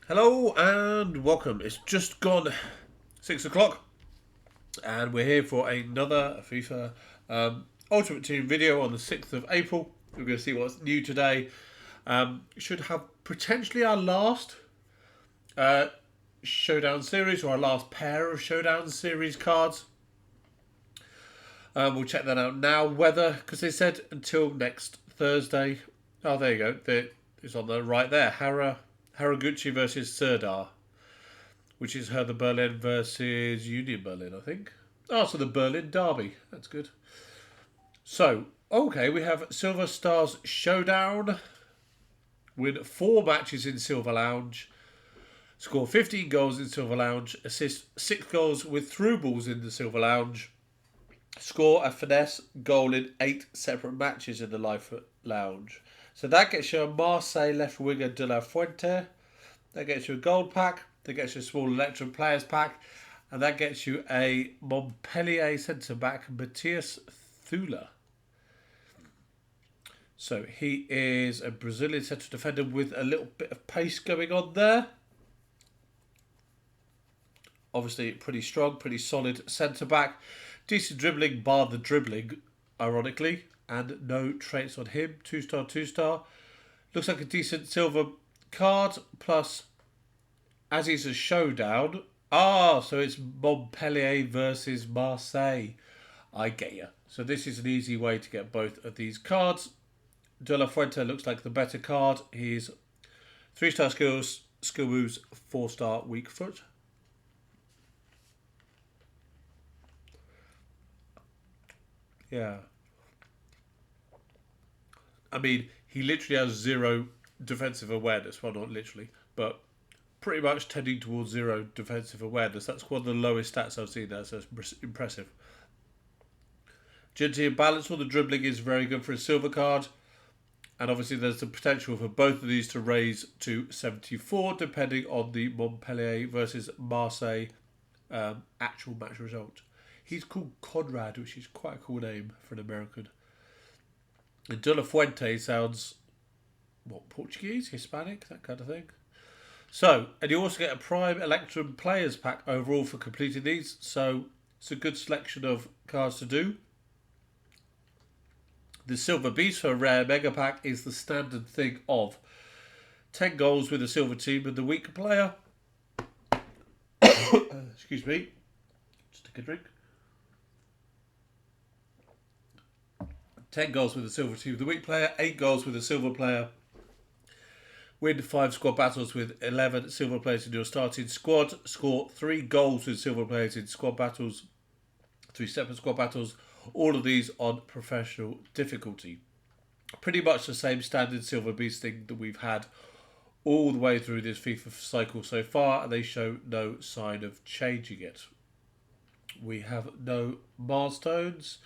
Hello and welcome. It's just gone 6 o'clock and we're here for another FIFA Ultimate Team video on the 6th of April. We're going to see what's new today. Should have potentially our last Showdown Series or our last pair of Showdown Series cards. We'll check that out now. Whether, because they said until next Thursday. Oh, there you go. It's on the right there. Haraguchi versus Serder, which is Hertha Berlin versus Union Berlin, I think. Oh, so the Berlin derby. That's good. So, okay, we have Silver Stars Showdown. Win 4 matches in Silver Lounge. Score 15 goals in Silver Lounge. Assist 6 goals with through balls in the Silver Lounge. Score a finesse goal in 8 separate matches in the Life Lounge. So that gets you a Marseille left winger de la Fuente. That gets you a gold pack. That gets you a small Electrum players pack. And that gets you a Montpellier centre back, Matheus Thuler. So he is a Brazilian central defender with a little bit of pace going on there. Obviously pretty strong, pretty solid centre back. Decent dribbling, bar the dribbling, ironically. And no traits on him. 2-star, 2-star. Looks like a decent silver card. Plus, as he's a showdown. Ah, so it's Montpellier versus Marseille. I get you. So this is an easy way to get both of these cards. De La Fuente looks like the better card. He's 3-star skills, skill moves, 4-star weak foot. Yeah. I mean, he literally has 0 defensive awareness. Well, not literally, but pretty much tending towards 0 defensive awareness. That's one of the lowest stats I've seen there, so it's impressive. Genki and balance, all the dribbling is very good for a silver card. And obviously there's the potential for both of these to raise to 74, depending on the Montpellier versus Marseille actual match result. He's called Conrad, which is quite a cool name for an American. And De La Fuente sounds, Portuguese, Hispanic, that kind of thing. So, and you also get a Prime Electrum Players Pack overall for completing these. So, it's a good selection of cards to do. The Silver Beast for a rare Mega Pack is the standard thing of 10 goals with a Silver team and the weak player. Excuse me. Just take a drink. 10 goals with a silver team with the weak player, 8 goals with a silver player. Win 5 squad battles with 11 silver players in your starting squad. Score 3 goals with silver players in squad battles, 3 separate squad battles. All of these on professional difficulty. Pretty much the same standard Silver Beast thing that we've had all the way through this FIFA cycle so far, and they show no sign of changing it. We have no milestones.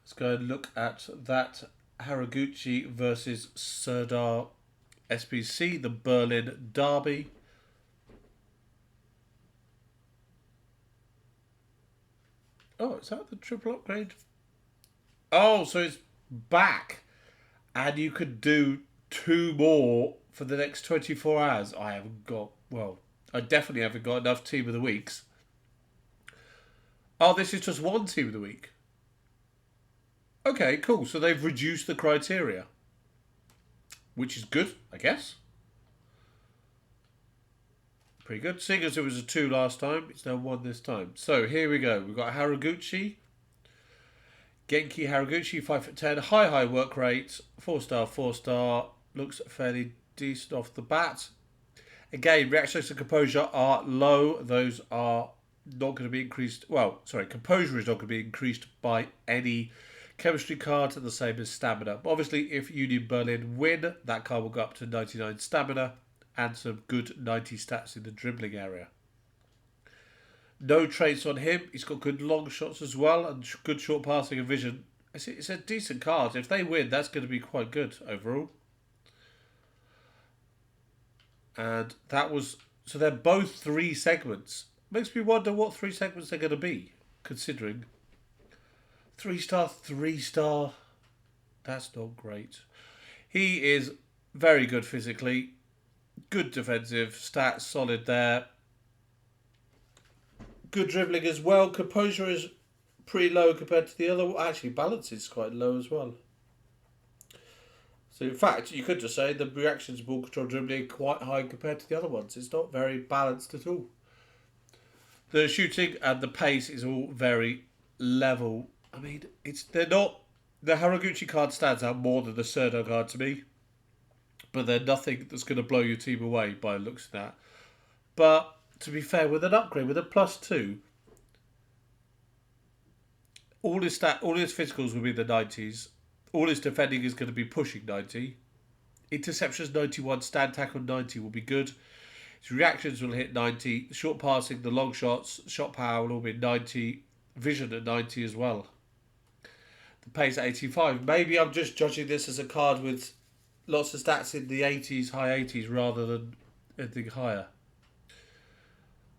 Let's go and look at that Haraguchi versus Serder SBC, the Berlin derby. Oh, is that the triple upgrade? Oh, so it's back. And you could do 2 more for the next 24 hours. I haven't got, I definitely haven't got enough Team of the Weeks. Oh, this is just 1 Team of the Week. Okay, cool. So they've reduced the criteria. Which is good, I guess. Pretty good. Seeing as it was a 2 last time, it's now 1 this time. So here we go. We've got Haraguchi. Genki Haraguchi, 5'10", high work rate, 4-star, 4-star. Looks fairly decent off the bat. Again, reactions to composure are low. Those are not going to be increased. Well, sorry, composure is not going to be increased by any chemistry cards, and the same as stamina. But obviously, if Union Berlin win, that card will go up to 99 stamina and some good 90 stats in the dribbling area. No traits on him. He's got good long shots as well and good short passing and vision. It's a decent card. If they win, that's going to be quite good overall. And that was... So they're both 3 segments. Makes me wonder what 3 segments they're going to be, considering. 3-star, 3-star. That's not great. He is very good physically. Good defensive stats, solid there. Good dribbling as well. Composure is pretty low compared to the other. Actually, balance is quite low as well. So in fact, you could just say the reactions ball control dribbling quite high compared to the other ones. It's not very balanced at all. The shooting and the pace is all very level. I mean, they're not. The Haraguchi card stands out more than the Serder card to me, but they're nothing that's going to blow your team away by looks of that. But to be fair, with an upgrade, with a +2, all his physicals will be in the 90s. All his defending is going to be pushing 90. Interceptions 91, stand tackle 90 will be good. His reactions will hit 90. Short passing, the long shots, shot power will all be 90. Vision at 90 as well. The pace at 85. Maybe I'm just judging this as a card with lots of stats in the 80s, high 80s, rather than anything higher.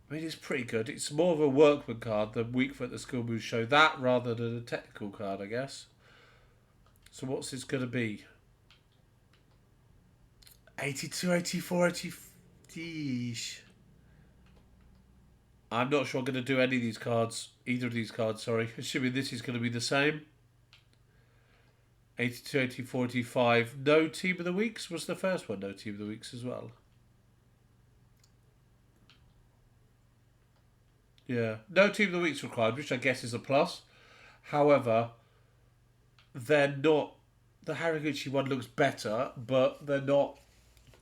I mean, it's pretty good. It's more of a workman card than weak foot. The skill moves show that rather than a technical card, I guess. So what's this going to be? 82, 84, 80... Yeesh. I'm not sure I'm going to do any of these cards. Either of these cards, sorry. Assuming this is going to be the same. 82, 84, 85. No Team of the Weeks was the first one. No Team of the Weeks as well. Yeah. No Team of the Weeks required, which I guess is a plus. However, they're not... The Haraguchi one looks better, but they're not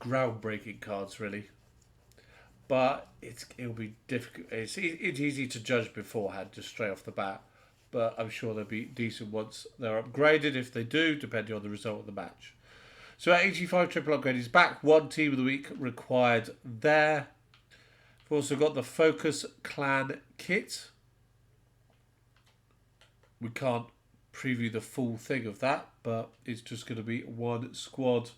groundbreaking cards, really. But it'll be difficult. It's easy to judge beforehand, just straight off the bat. But I'm sure they'll be decent once they're upgraded, if they do, depending on the result of the match. So at 85, triple upgrade is back. One Team of the Week required there. We've also got the Focus Clan kit. We can't preview the full thing of that, but it's just going to be one squad.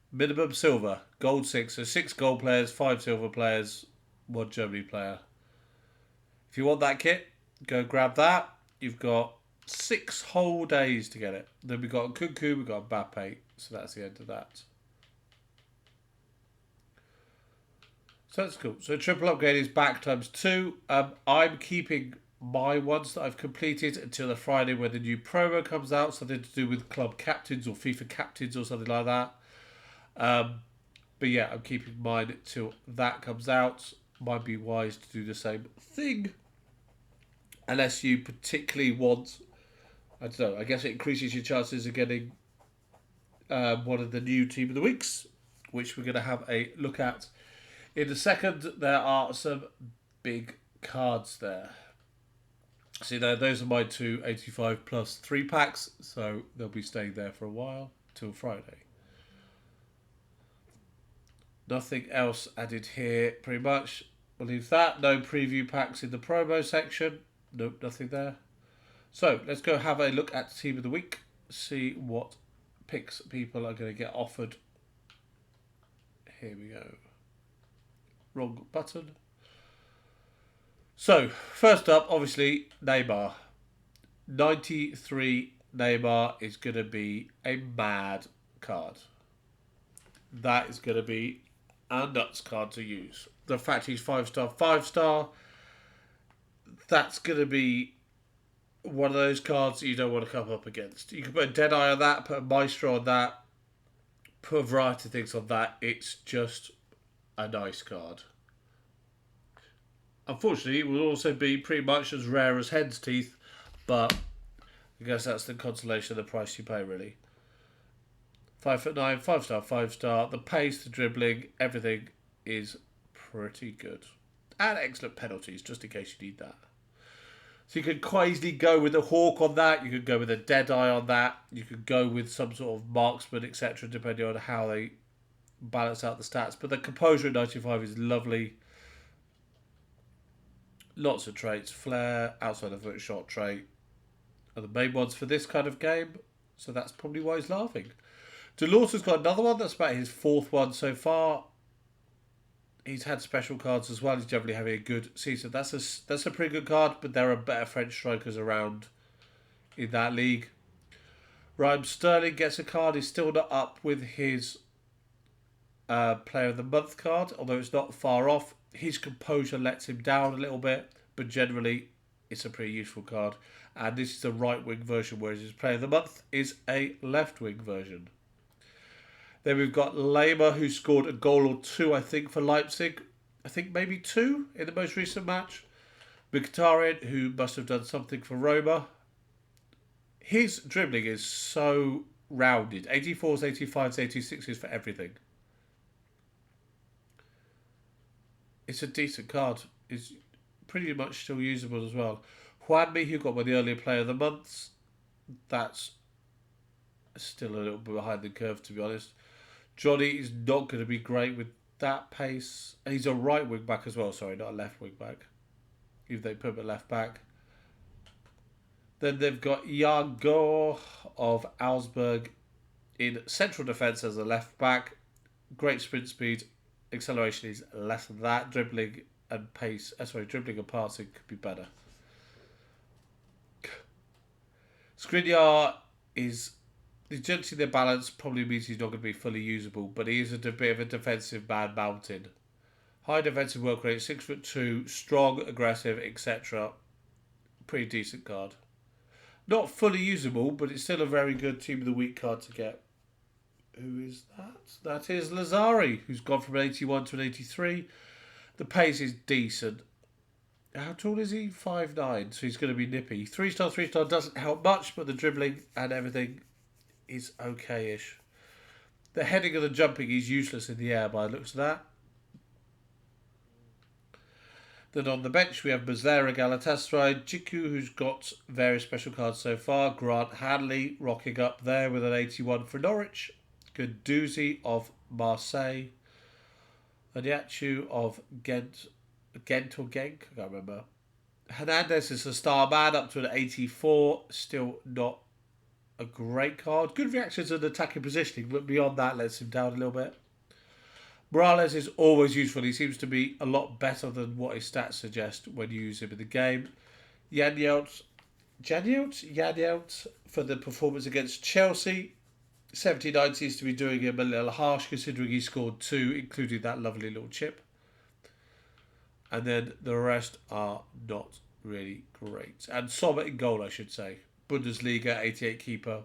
Minimum silver, gold 6. So 6 gold players, 5 silver players, 1 Germany player. If you want that kit, go grab that. You've got 6 whole days to get it. Then we've got Kunku, we've got Mbappe. So that's the end of that. So that's cool. So triple upgrade is back ×2. I'm keeping my ones that I've completed until the Friday when the new promo comes out. Something to do with club captains or FIFA captains or something like that. But yeah, I'm keeping mine till that comes out. Might be wise to do the same thing. Unless you particularly want... I don't know. I guess it increases your chances of getting one of the new Team of the Weeks, which we're going to have a look at in a second. There are some big cards there. See, those are my 2 85 plus 3 packs, so they'll be staying there for a while till Friday. Nothing else added here, pretty much. We'll leave that. No preview packs in the promo section. Nope, nothing there. So, let's go have a look at Team of the Week. See what picks people are going to get offered. Here we go. Wrong button. So, first up, obviously, Neymar. 93 Neymar is going to be a mad card. That is going to be a nuts card to use. The fact he's 5-star, 5-star, that's going to be one of those cards that you don't want to come up against. You can put a Deadeye on that, put a Maestro on that, put a variety of things on that. It's just a nice card. Unfortunately, it will also be pretty much as rare as hen's teeth, but I guess that's the consolation of the price you pay, really. 5'9", 5-star, 5-star. The pace, the dribbling, everything is pretty good. And excellent penalties, just in case you need that. So you could quite easily go with a Hawk on that. You could go with a Deadeye on that. You could go with some sort of marksman, etc., depending on how they balance out the stats. But the composure at 95 is lovely. Lots of traits. Flair, outside of foot shot trait are the main ones for this kind of game. So that's probably why he's laughing. Delorta's got another one. That's about his 4th one so far. He's had special cards as well. He's generally having a good season. That's a pretty good card, but there are better French strikers around in that league. Raheem Sterling gets a card. He's still not up with his Player of the Month card, although it's not far off. His composure lets him down a little bit, but generally it's a pretty useful card. And this is a right wing version, whereas his Player of the Month is a left wing version. Then we've got Neymar, who scored a goal or two, I think, for Leipzig. I think maybe two in the most recent match. Mkhitaryan, who must have done something for Roma. His dribbling is so rounded. 84s, 85s, 86s for everything. It's a decent card. It's pretty much still usable as well. Juanmi, who got one of the earlier Player of the Months. That's still a little bit behind the curve, to be honest. Johnny is not going to be great with that pace. And he's a right wing back as well. Sorry, not a left wing back. If they put him at left back. Then they've got Jago of Augsburg in central defence as a left back. Great sprint speed. Acceleration is less than that. Dribbling and pace. Dribbling and passing could be better. Skriniar is... Generally, their balance probably means he's not going to be fully usable, but he is a bit of a defensive man mountain. High defensive work rate, 6'2", strong, aggressive, etc. Pretty decent card. Not fully usable, but it's still a very good Team of the Week card to get. Who is that? That is Lazari, who's gone from an 81 to an 83. The pace is decent. How tall is he? 5'9", so he's going to be nippy. 3-star doesn't help much, but the dribbling and everything is okay-ish. The heading and the jumping is useless in the air by the looks of that. Then on the bench we have Muslera, Galatasaray, Jiku, who's got various special cards so far. Grant Hanley rocking up there with an 81 for Norwich. Guendouzi of Marseille. Aniachu of Ghent or Genk, I can't remember. Hernandez is a star man up to an 84. Still not a great card. Good reactions and attacking positioning, but beyond that lets him down a little bit. Morales is always useful. He seems to be a lot better than what his stats suggest when you use him in the game. Janielt for the performance against Chelsea. 79 seems to be doing him a little harsh considering he scored 2, including that lovely little chip. And then the rest are not really great. And Sommer in goal, I should say. Bundesliga, 88 keeper.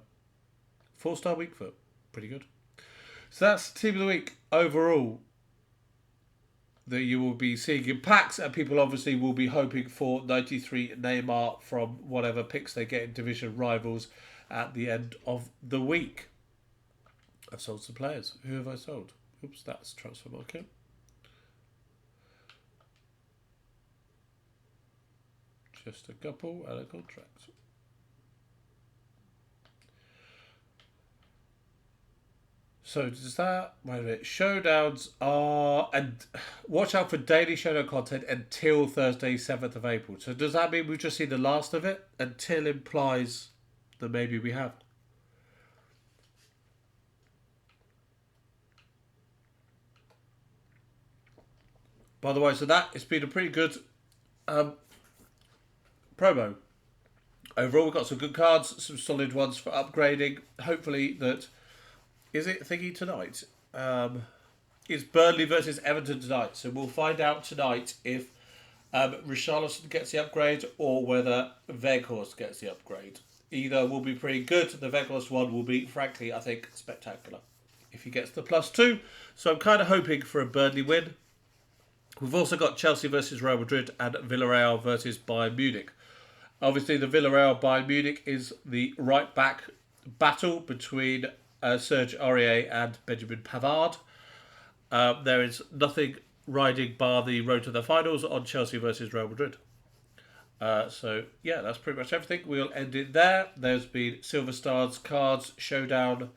4-star weak foot. Pretty good. So that's Team of the Week overall that you will be seeing in packs. And people obviously will be hoping for 93 Neymar from whatever picks they get in division rivals at the end of the week. I've sold some players. Who have I sold? Oops, that's transfer market. Just a couple and a contract. So does that... Wait a minute. Showdowns are... And watch out for daily showdown content until Thursday, 7th of April. So does that mean we've just seen the last of it? Until implies that maybe we have. By the way, so that it's been a pretty good promo. Overall, we've got some good cards, some solid ones for upgrading. Hopefully that... Is it thingy tonight? It's Burnley versus Everton tonight. So we'll find out tonight if Richarlison gets the upgrade or whether Weghorst gets the upgrade. Either will be pretty good. The Weghorst one will be, frankly, I think, spectacular if he gets the +2. So I'm kind of hoping for a Burnley win. We've also got Chelsea versus Real Madrid and Villarreal versus Bayern Munich. Obviously, the Villarreal-Bayern Munich is the right-back battle between Serge Aurier and Benjamin Pavard. There is nothing riding bar the road to the finals on Chelsea versus Real Madrid. So, yeah, that's pretty much everything. We'll end it there. There's been Silver Stars cards showdown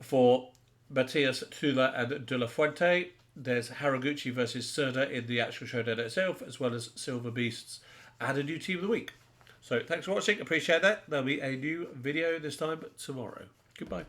for Matheus, Thuler and De La Fuente. There's Haraguchi versus Serder in the actual showdown itself, as well as Silver Beasts and a new Team of the Week. So, thanks for watching. Appreciate that. There'll be a new video this time tomorrow. Goodbye.